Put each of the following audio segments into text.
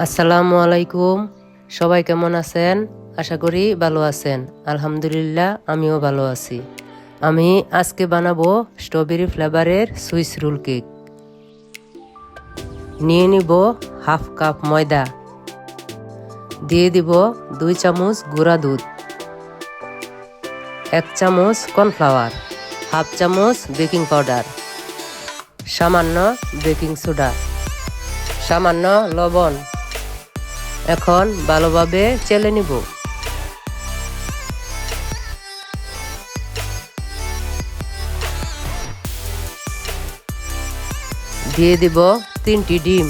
আসসালামু আলাইকুম। সবাই কেমন আছেন? আশা করি ভালো আছেন। আলহামদুলিল্লাহ, আমিও ভালো আছি। আমি আজকে বানাবো স্ট্রবেরি ফ্লেভারের সুইস রোল কেক। নিয়ে নিব হাফ কাপ ময়দা, দিয়ে দিব 2 চামচ গুঁড়া দুধ, 1 চামচ কর্নফ্লাওয়ার, হাফ চামচ বেকিং পাউডার, সামান্য বেকিং সোডা, সামান্য লবণ। এখন ভালোভাবে চেলে নিব। দিয়ে দিব 3টি ডিম,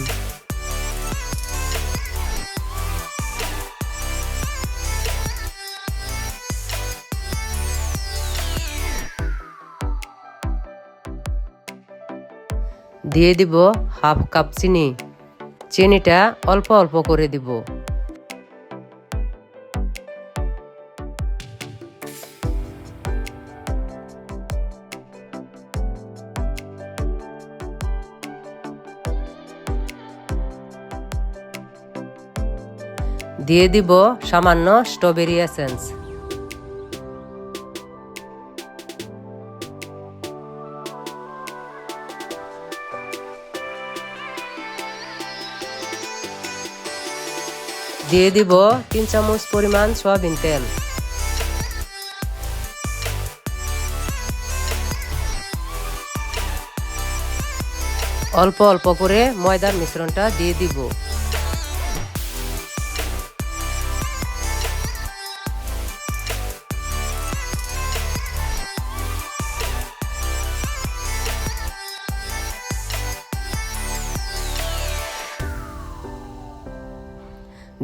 দিয়ে দিব হাফ কাপ চিনি। চিনিটা অল্প অল্প করে দিব। দিয়ে দিব সামান্য স্ট্রবেরি এসেন্স। দিয়ে দিব 3 চামচ পরিমাণ সয়াবিন তেল। অল্প অল্প করে ময়দার মিশ্রণটা দিয়ে দিব।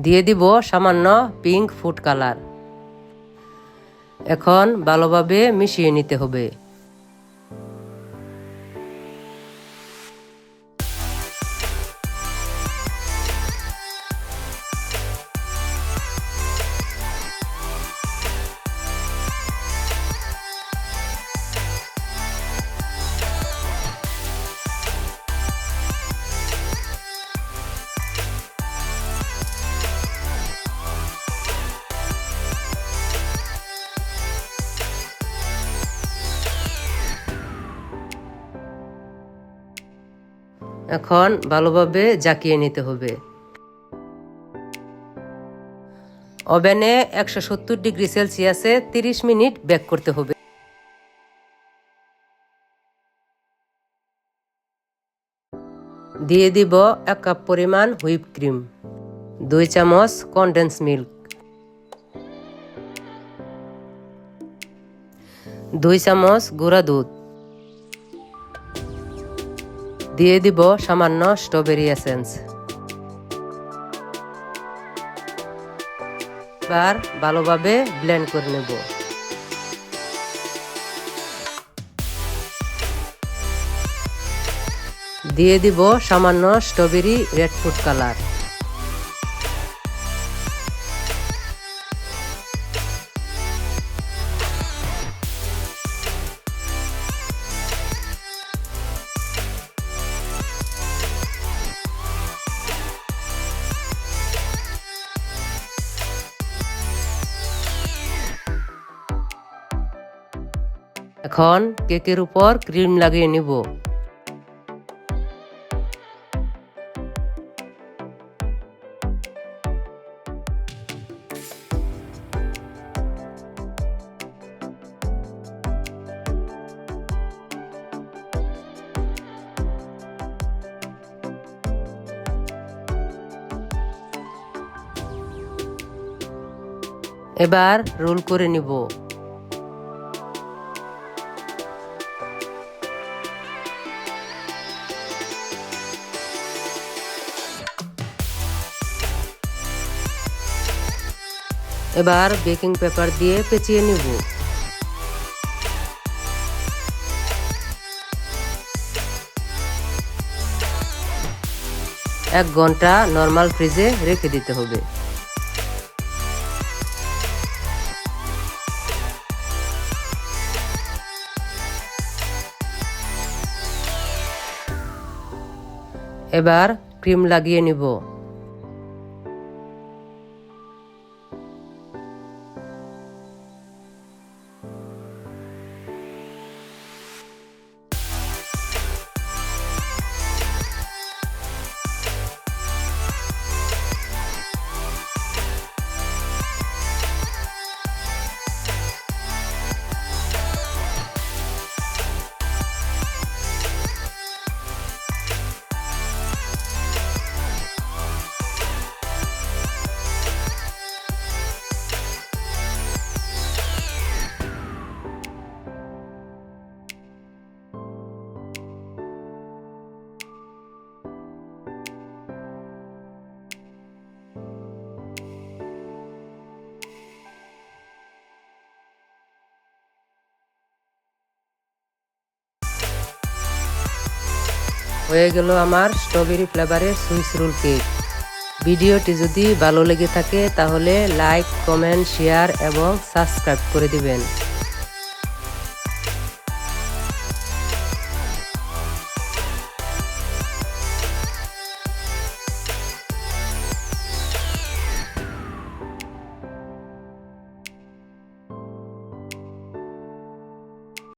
দিয়ে দিব সামান্য পিঙ্ক ফুড কালার। এখন ভালোভাবে মিশিয়ে নিতে হবে। এখন ভালোভাবে জাকিয়ে নিতে হবে। ওভেনে 170 ডিগ্রি সেলসিয়াসে 30 মিনিট বেক করতে হবে। দিয়ে দিব 1 কাপ পরিমাণ হুইপ ক্রিম, 2 চামচ কনডেন্স মিল্ক, 2 চামচ গুঁড়া দুধ, দিয়ে দিব সামান্য স্ট্রবেরি এসেন্স। এবার ভালোভাবে ব্লেন্ড করে নেব। দিয়ে দিব সামান্য স্ট্রবেরি রেড ফুড কালার। এখন কেকের উপর ক্রিম লাগিয়ে নিব। এবার রোল করে নিব। এবার বেকিং পেপার দিয়ে পেঁচিয়ে নিব। এক ঘন্টা নরমাল ফ্রিজে রেখে দিতে হবে। এবার ক্রিম লাগিয়ে নিব। হয়ে গেল আমার স্ট্রবেরি ফ্লেভারের সুইস রোল কেক। ভিডিওটি যদি ভালো লেগে থাকে তাহলে লাইক, কমেন্ট, শেয়ার এবং সাবস্ক্রাইব করে দিবেন।